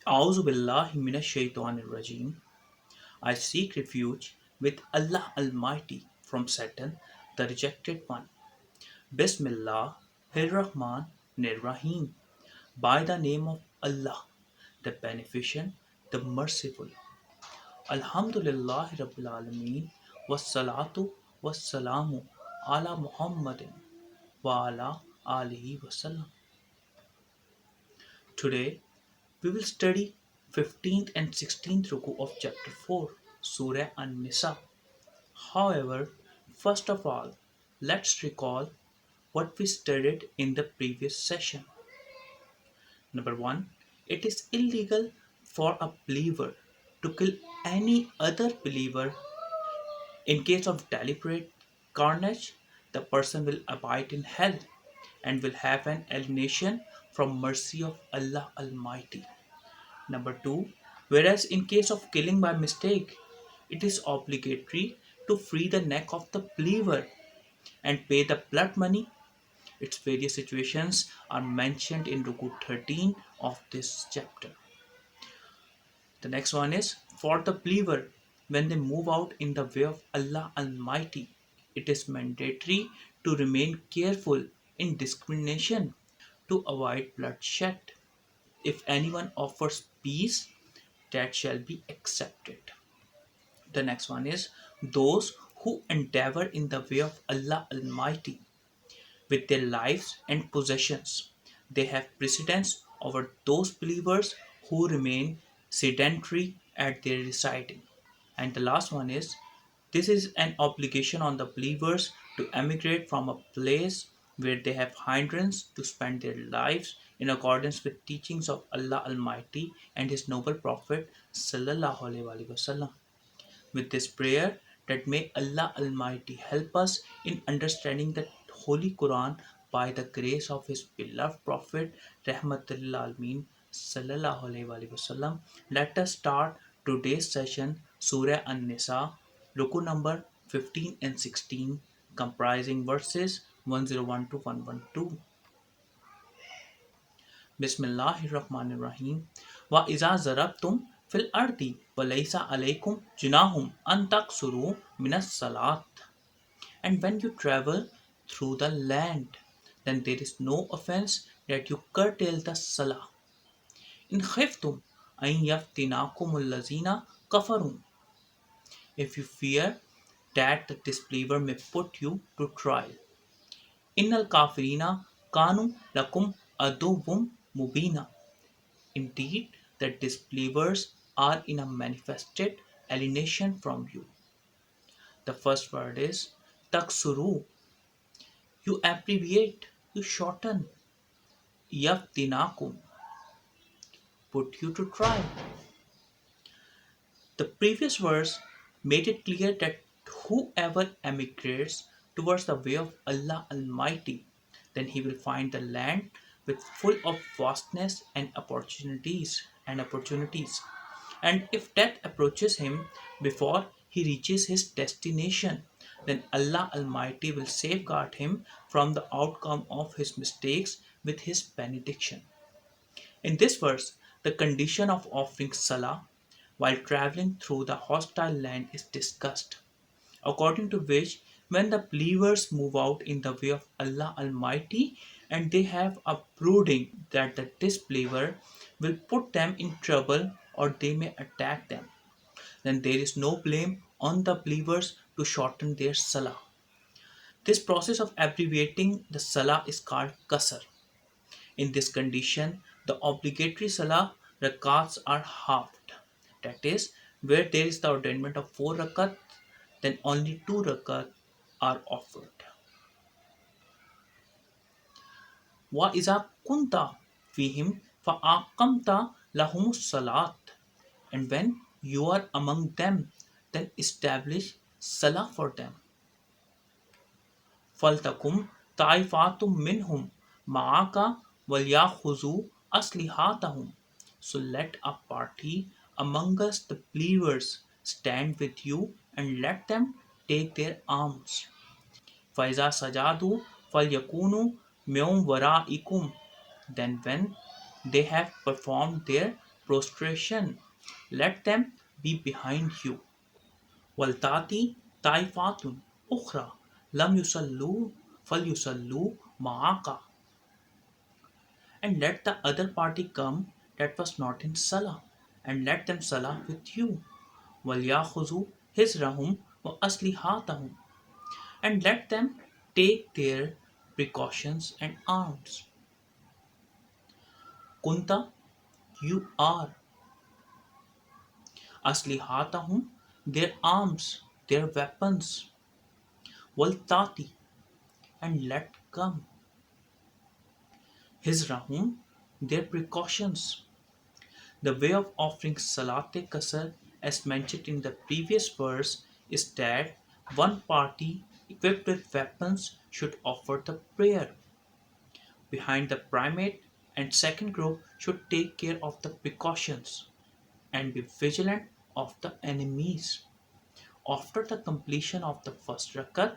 A'udhu billahi minash shaitanir rajim. I seek refuge with Allah Almighty from Satan, the rejected one. Bismillah Rahman Rahim. By the name of Allah, the Beneficent, the Merciful. Alhamdulillahi Rabbil Alameen. Wassalatu wassalamu ala Muhammadin wa ala alihi wasallam. Today we will study 15th and 16th Ruku of chapter 4, Surah An-Nisaa. However, first of all, let's recall what we studied in the previous session. Number 1. It is illegal for a believer to kill any other believer. In case of deliberate carnage, the person will abide in hell and will have an alienation from mercy of Allah Almighty. Number 2. Whereas in case of killing by mistake, it is obligatory to free the neck of the believer and pay the blood money. Its various situations are mentioned in Ruku-15 of this chapter. The next one is for the believer when they move out in the way of Allah Almighty. It is mandatory to remain careful in discrimination to avoid bloodshed. If anyone offers peace, that shall be accepted. The next one is those who endeavor in the way of Allah Almighty with their lives and possessions. They have precedence over those believers who remain sedentary at their residing. And the last one is this is an obligation on the believers to emigrate from a place where they have hindrance to spend their lives in accordance with teachings of Allah Almighty and His noble Prophet Sallallahu Alaihi Wasallam. With this prayer that may Allah Almighty help us in understanding the Holy Quran by the grace of His beloved Prophet Rahmatul Alameen Sallallahu Alaihi Wasallam. Let us start today's session Surah An-Nisaa, Ruku number 15 and 16, comprising verses 101 to 112. Bismillahirrahmanirrahim. Wa iza zarabtum fil ardi wa laysa alaykum junahum an taksuru minas salat. And when you travel through the land, then there is no offense that you curtail the salah. In khiftum an yaftinakumul lazina kafarum. If you fear that the disbeliever may put you to trial. Innal kafirina kanu lakum aduvum mubina. Indeed, the disbelievers are in a manifested alienation from you. The first word is taksuru. You abbreviate, you shorten. Yaftinakum, put you to trial. The previous verse made it clear that whoever emigrates towards the way of Allah Almighty, then he will find the land with full of vastness and opportunities. And if death approaches him before he reaches his destination, then Allah Almighty will safeguard him from the outcome of his mistakes with his benediction. In this verse, the condition of offering salah while traveling through the hostile land is discussed, according to which when the believers move out in the way of Allah Almighty and they have a brooding that the disbeliever will put them in trouble or they may attack them, then there is no blame on the believers to shorten their salah. This process of abbreviating the salah is called qasr. In this condition, the obligatory salah rakats are halved. That is, where there is the ordainment of 4 rakat, then only 2 rakat are offered. Wa iza kunta fihim fa aqamta lahumus salat. And when you are among them, then establish salah for them. Faltakum taifatum minhum ma'aka walyakhudhu aslihatahum. So let a party among us the believers stand with you and let them take their arms. Faiza sajadu falyakunu meum waraikum. Then when they have performed their prostration. Let them be behind you. Waltati taifatun ukhra lam yusallu falyusallu ma'aka. And let the other party come that was not in salah, and let them salah with you. وَلْيَأْخُذُوا حِذْرَهُمْ وَأَسْلِحَتَهُمْ. And let them take their precautions and arms. Kunta, you are. Aslihatahum, their arms, their weapons. Waltati, and let come. Hizrahum, their precautions. The way of offering Salat-e-Qasar, as mentioned in the previous verse, is that one party equipped with weapons should offer the prayer behind the primate, and second group should take care of the precautions and be vigilant of the enemies. After the completion of the first rakat,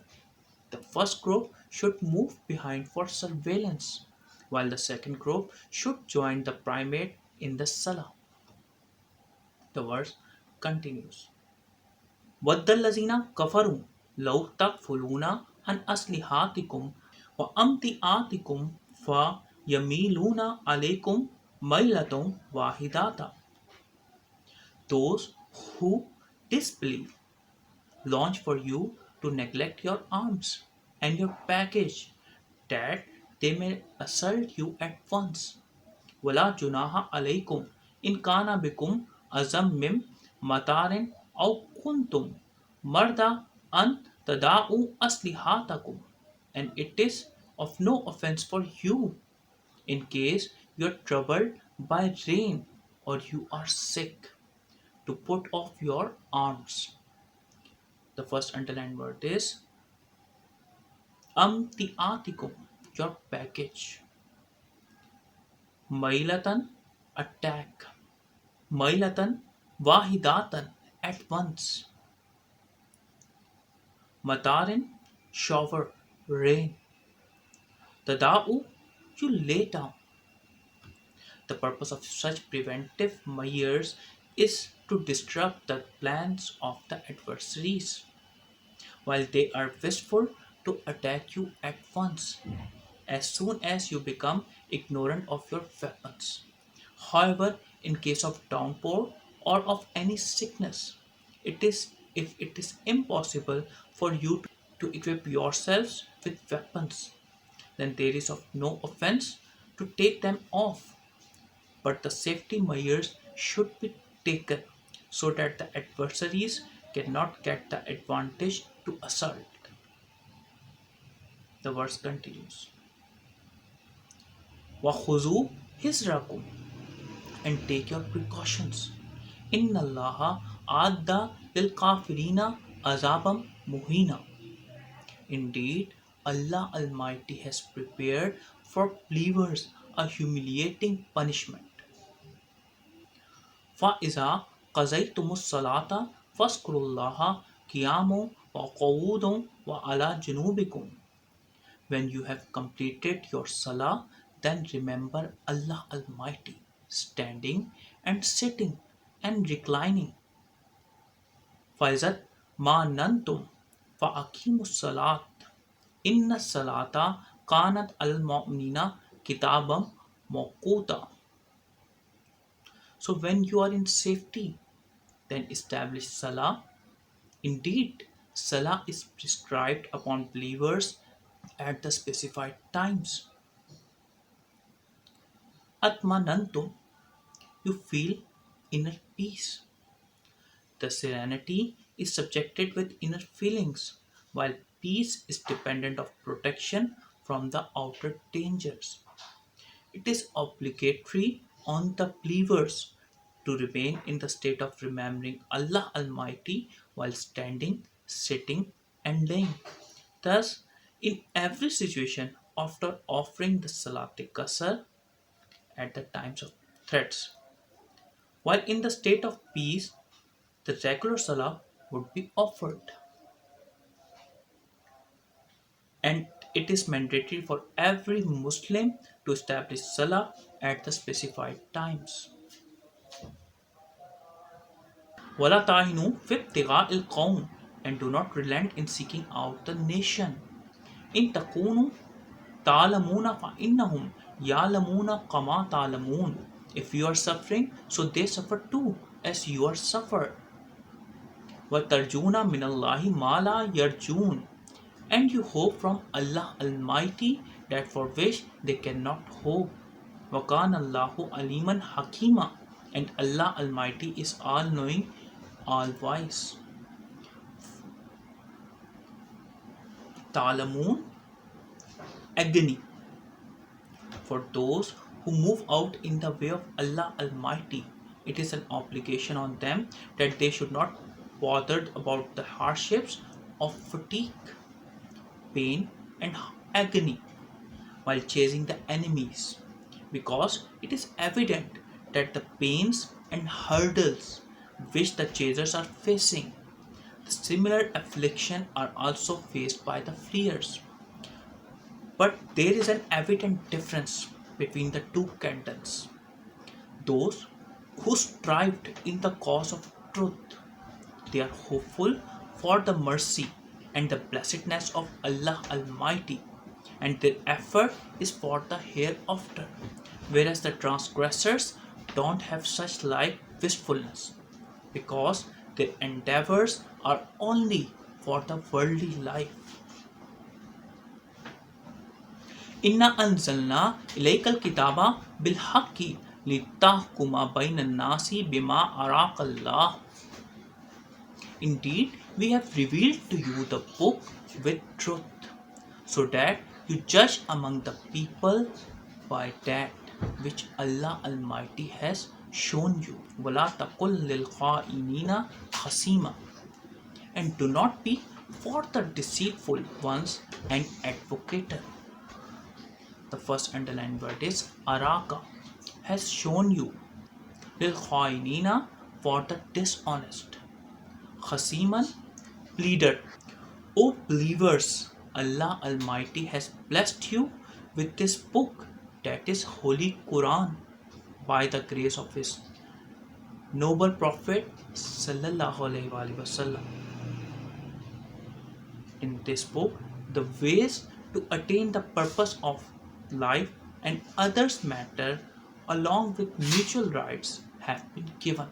the first group should move behind for surveillance, while the second group should join the primate in the salah. The verse continues. وَالَّذِينَ كَفَرُوا لَوْ تَغْفُلُونَ عَنْ أَسْلِحَتِكُمْ وَأَمْتِعَتِكُمْ فَيَمِيلُونَ عَلَيْكُمْ مَيْلَةً وَاحِدَةً. Those who disbelieve launch for you to neglect your arms and your baggage, that they may assault you at once. ولا جناح عليكم إن كان بكم أذى من مطار أو كنتم مرضى أن تضعوا أسلحتكم. And it is of no offense for you in case you are troubled by rain or you are sick to put off your arms. The first underlined word is amtiatikum, your baggage. Mailatan, attack. Mailatan, wahidatan, at once. Matarin, shower, rain. Tada'u, you lay down. The purpose of such preventive measures is to disrupt the plans of the adversaries, while they are wishful to attack you at once, as soon as you become ignorant of your weapons. However, in case of downpour or of any sickness, it is if it is impossible for you to equip yourselves with weapons, then there is of no offense to take them off, but the safety measures should be taken so that the adversaries cannot get the advantage to assault. The verse continues. وَخُذُوا حِذْرَكُمْ, and take your precautions. Inna Allaha adda lil kafirina azabam muhina. Indeed, Allah Almighty has prepared for believers a humiliating punishment. فَإِذَا قَضَيْتُمُ الصَّلَاةَ فَاذْكُرُوا اللَّهَ قِيَامًا وَقُعُودًا وَعَلَى جُنُوبِكُمْ. When you have completed your salah, then remember Allah Almighty, standing and sitting and reclining. فَإِذَا مَا نَنْتُمْ فَأَقِيمُوا الصَّلَاةَ إِنَّ الصَّلَاةَ كَانَتْ عَلَى الْمُؤْمِنِينَ كِتَابًا مَوْقُوتًا. So when you are in safety, then establish salah. Indeed, salah is prescribed upon believers at the specified times. Atmanantum, you feel inner peace. The serenity is subjected with inner feelings, while peace is dependent of protection from the outer dangers. It is obligatory on the believers to remain in the state of remembering Allah Almighty while standing, sitting, and laying. Thus, in every situation, after offering the Salat-e-Qasar at the times of threats, while in the state of peace, the regular Salah would be offered. And it is mandatory for every Muslim to establish Salah at the specified times. وَلَا تَعِنُوا فِي ابْتِغَاءِ الْقَوْمِ, and do not relent in seeking out the nation. إِن تَكُونُوا تَعْلَمُونَ فَإِنَّهُمْ يَعْلَمُونَ كَمَا تَعْلَمُونَ. If you are suffering, so they suffer too, as you are suffered. وَتَرْجُونَ مِنَ اللَّهِ مَا لَا يَرْجُونَ, and you hope from Allah Almighty that for which they cannot hope. وَكَانَ اللَّهُ عَلِيمًا حَكِيمًا, and Allah Almighty is all-knowing, all-wise. Ta'lamoon, agony. For those who move out in the way of Allah Almighty, it is an obligation on them that they should not bother about the hardships of fatigue, pain, and agony while chasing the enemies, because it is evident that the pains and hurdles which the chasers are facing, the similar affliction are also faced by the fleers. But there is an evident difference between the two cantons. Those who strived in the cause of truth, they are hopeful for the mercy and the blessedness of Allah Almighty, and their effort is for the hereafter, whereas the transgressors don't have such like wistfulness, because their endeavors are only for the worldly life. Inna anzalna ilaykal kitaba bil haqqi litahkuma bainan nasi bima arakallah. Indeed, we have revealed to you the book with truth, so that you judge among the people by that which Allah Almighty has shown you. وَلَا تَقُلْ لِلْخَائِنِينَ خَصِيمًا, and do not be for the deceitful ones an advocate. The first underlined word is araka, has shown you. لِلْخَائِنِينَ, for the dishonest. Khasiman, pleader. O believers, Allah Almighty has blessed you with this book, that is Holy Quran, by the grace of His noble Prophet Sallallahu Alaihi Wasallam. In this book, the ways to attain the purpose of life and others' matter, along with mutual rights, have been given,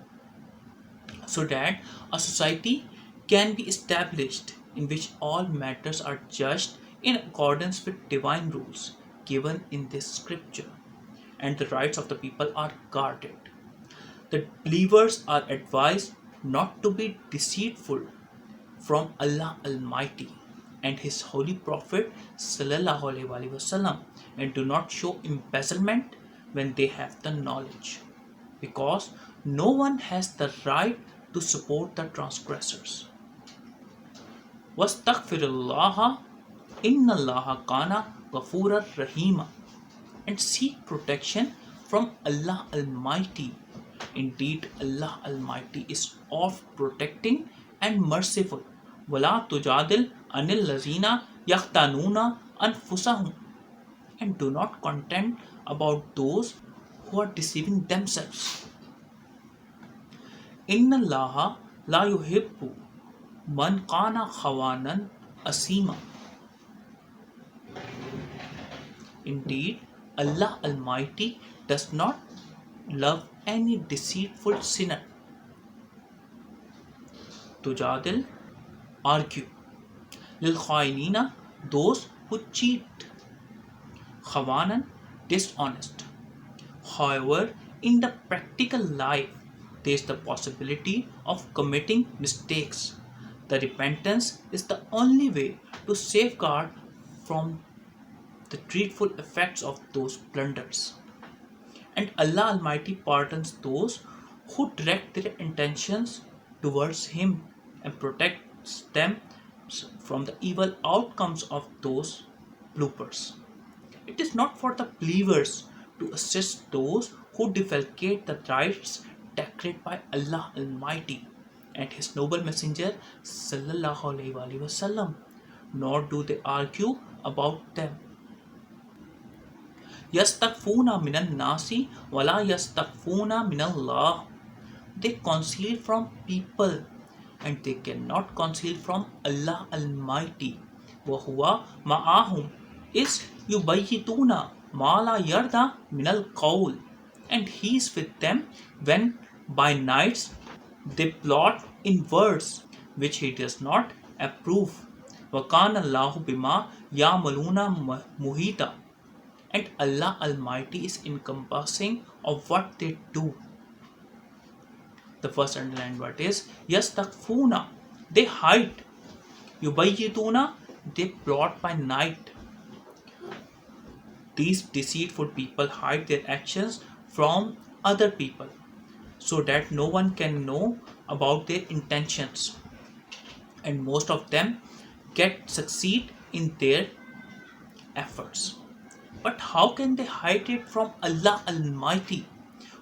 so that a society can be established in which all matters are judged in accordance with divine rules given in this scripture, and the rights of the people are guarded. The believers are advised not to be deceitful from Allah Almighty and His Holy Prophet Sallallahu Alaihi Wasallam, and do not show embezzlement when they have the knowledge, because no one has the right to support the transgressors. Wastaghfirullaha, innallaha kana ghafura rahima, and seek protection from Allah Almighty. Indeed, Allah Almighty is oft protecting and merciful. Wala tujadil anil lazina yahtanuna anfusahum, and do not contend about those who are deceiving themselves. Inna Allaha la yuhibbu man kana khawanan asima. Indeed, Allah Almighty does not love any deceitful sinner. Tujadil, argue. Lil khainina, those who cheat. Khawanan, dishonest. However, in the practical life, there is the possibility of committing mistakes. The repentance is the only way to safeguard from the dreadful effects of those blunders. And Allah Almighty pardons those who direct their intentions towards Him and protects them from the evil outcomes of those bloopers. It is not for the believers to assist those who defalcate the rights decreed by Allah Almighty and His noble Messenger Sallallahu Alaihi Wasallam, nor do they argue about them. Yastakfuna minan nasi wala yastakfuna minallah. they conceal from people and they cannot conceal from Allah Almighty. وَهُوَ مَعَهُمْ is yubayyituna ma la yarda minal qawl, and he is with them when by nights they plot in words which he does not approve. وَكَانَ اللَّهُ بِمَا يَعْمَلُونَ muhita, and Allah Almighty is encompassing of what they do. The first underlined word is yastakfuna, they hide. Yubayyituna, they plot by night. These deceitful people hide their actions from other people so that no one can know about their intentions, and most of them succeed in their efforts. But how can they hide it from Allah Almighty,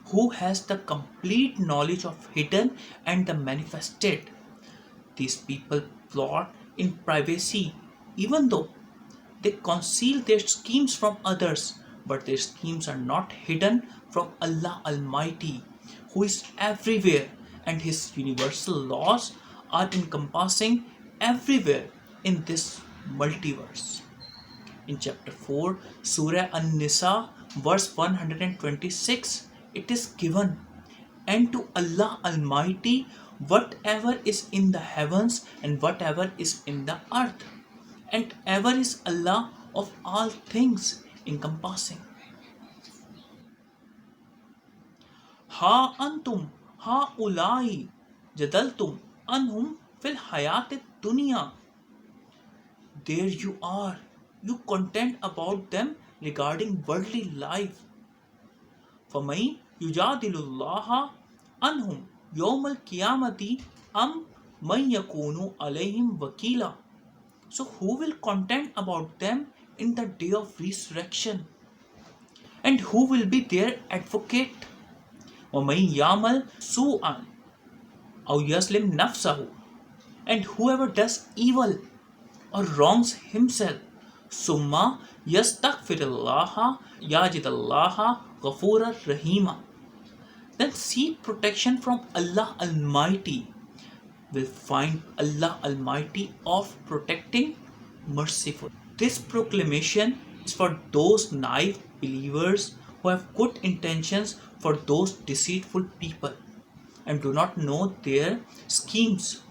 who has the complete knowledge of hidden and the manifested? These people plot in privacy, even though they conceal their schemes from others, but their schemes are not hidden from Allah Almighty, who is everywhere, and His universal laws are encompassing everywhere in this multiverse. In chapter 4, Surah An-Nisaa, verse 126, it is given, and to Allah Almighty whatever is in the heavens and whatever is in the earth, and ever is Allah of all things encompassing. Ha antum ha ulai jadaltum anhum fil hayat dunya. There you are, you contend about them regarding worldly life. فَمَن يُجَادِلُ اللَّهَ عَنْهُمْ يَوْمَ الْقِيَامَةِ أَمْ مَن يَكُونُ عَلَيْهِمْ وَكِيلًا. So who will contend about them in the day of resurrection? And who will be their advocate? وَمَن يَعْمَلْ سُوءًا أَوْ يَظْلِمْ نَفْسَهُ. And whoever does evil or wrongs himself, summa yastaghfirullah yajidallaha ghafura rahima, then seek protection from Allah Almighty, will find Allah Almighty of protecting, merciful. This proclamation is for those naive believers who have good intentions for those deceitful people and do not know their schemes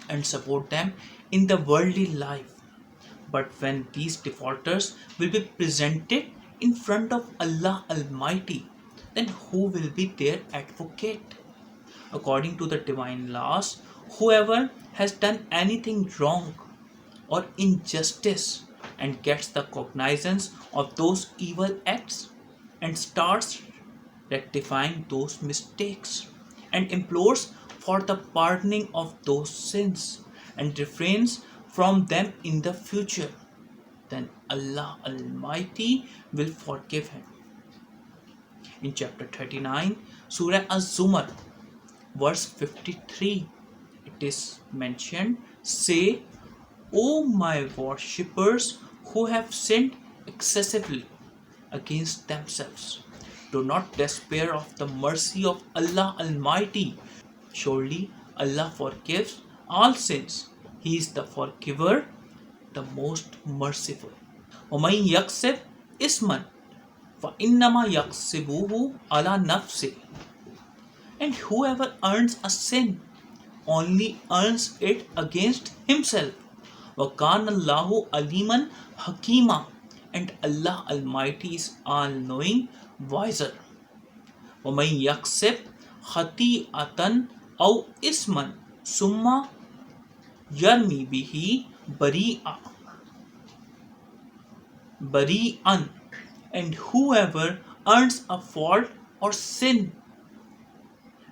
and support them in the worldly life. But when these defaulters will be presented in front of Allah Almighty, then who will be their advocate? According to the divine laws, whoever has done anything wrong or injustice and gets the cognizance of those evil acts and starts rectifying those mistakes and implores for the pardoning of those sins and refrains from them in the future, then Allah Almighty will forgive him. In chapter 39, Surah Az-Zumar, verse 53, it is mentioned, say, O my worshippers who have sinned excessively against themselves, do not despair of the mercy of Allah Almighty. Surely Allah forgives all sins. He is the forgiver, the most merciful. وَمَن يَكْسِبْ إِثْمًا فَإِنَّمَا يَكْسِبُهُ عَلَى نَفْسِهِ. And whoever earns a sin only earns it against himself. وَكَانَ اللَّهُ عَلِيمًا حَكِيمًا. And Allah Almighty is all-knowing, wiser. وَمَن يَكْسِبْ خَطِيئَةً أَوْ إِثْمًا ثُمَّ يَرْمِ بِهِ bari'an. And whoever earns a fault or sin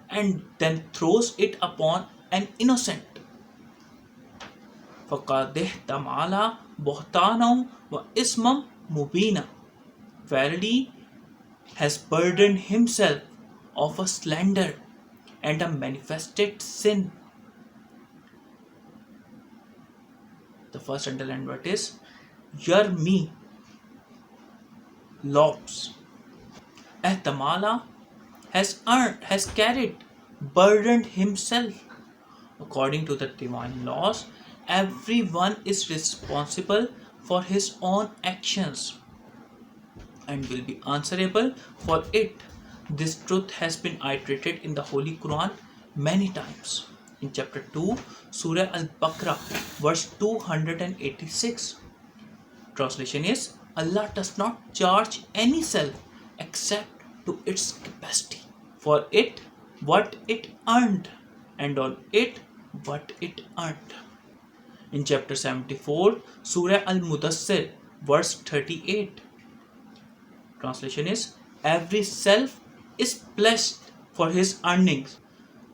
and then throws it upon an innocent, فَقَدِ احْتَمَلَ بُهْتَانًا وَإِثْمًا مُبِينًا. Verily has burdened himself of a slander and a manifested sin. The first underlined word is yarmi, lobs. Ihtamala has carried burdened himself. According to the divine laws, everyone is responsible for his own actions and will be answerable for it. This truth has been iterated in the Holy Quran many times. In chapter 2, Surah Al-Baqarah, verse 286, translation is, Allah does not charge any self except to its capacity. For it, what it earned, and on it, what it earned. In chapter 74, Surah Al-Mudassir, verse 38, translation is, every self is blessed for his earnings.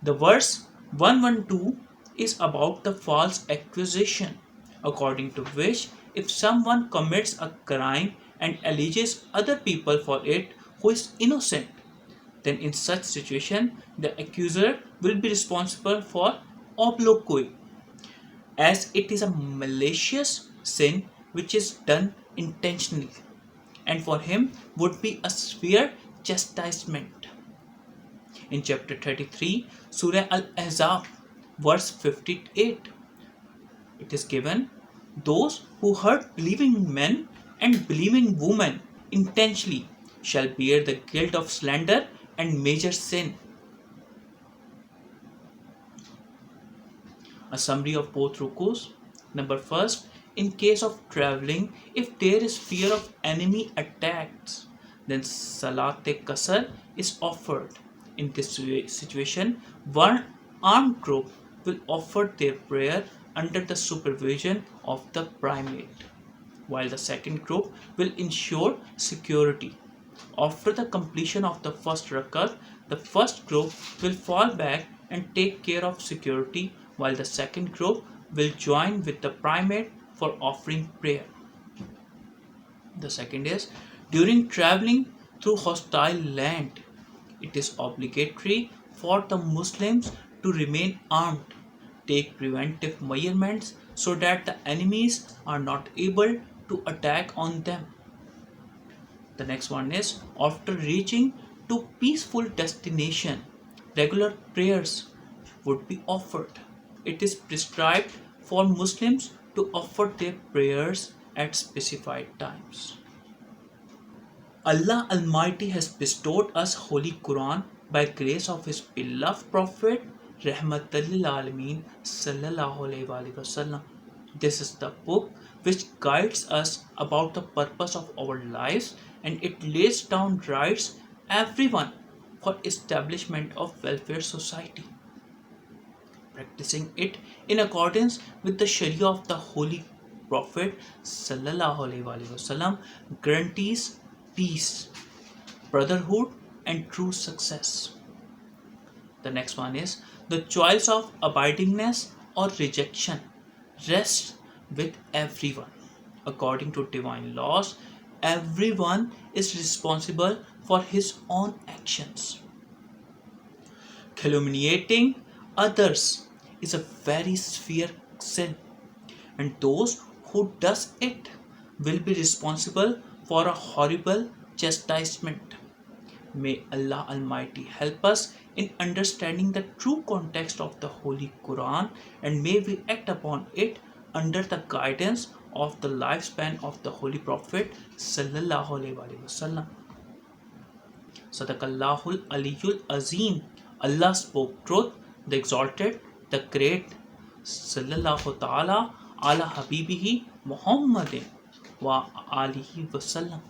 The verse 112 is about the false accusation, according to which if someone commits a crime and alleges other people for it who is innocent, then in such situation the accuser will be responsible for obloquy, as it is a malicious sin which is done intentionally, and for him would be a severe chastisement. In chapter 33, Surah Al-Ahzab, verse 58, it is given, those who hurt believing men and believing women intentionally shall bear the guilt of slander and major sin. A summary of both rukus. Number first, in case of traveling, if there is fear of enemy attacks, then Salat-e-Qasar is offered. In this situation, one armed group will offer their prayer under the supervision of the primate, while the second group will ensure security. After the completion of the first rakat, the first group will fall back and take care of security, while the second group will join with the primate for offering prayer. The second is, during traveling through hostile land, it is obligatory for the Muslims to remain armed, take preventive measurements so that the enemies are not able to attack on them. The next one is, after reaching to peaceful destination, regular prayers would be offered. It is prescribed for Muslims to offer their prayers at specified times. Allah Almighty has bestowed us Holy Quran by grace of His beloved Prophet Rahmatal lil Alameen Sallallahu Alaihi Wasallam. This is the book which guides us about the purpose of our lives, and it lays down rights everyone for establishment of welfare society. Practicing it in accordance with the Sharia of the Holy Prophet Sallallahu Alaihi Wasallam guarantees peace, brotherhood, and true success. The next one is, the choice of abidingness or rejection rests with everyone. According to divine laws, everyone is responsible for his own actions. Calumniating others is a very severe sin, and those who does it will be responsible for a horrible chastisement. May Allah Almighty help us in understanding the true context of the Holy Quran, and may we act upon it under the guidance of the lifespan of the Holy Prophet Sallallahu Alaihi Wasallam. Sadaqallahul Aliyul Azim. Allah spoke truth, the exalted, the great. Sallallahu Ta'ala ala Habibihi Muhammadin wa alihi wasallam.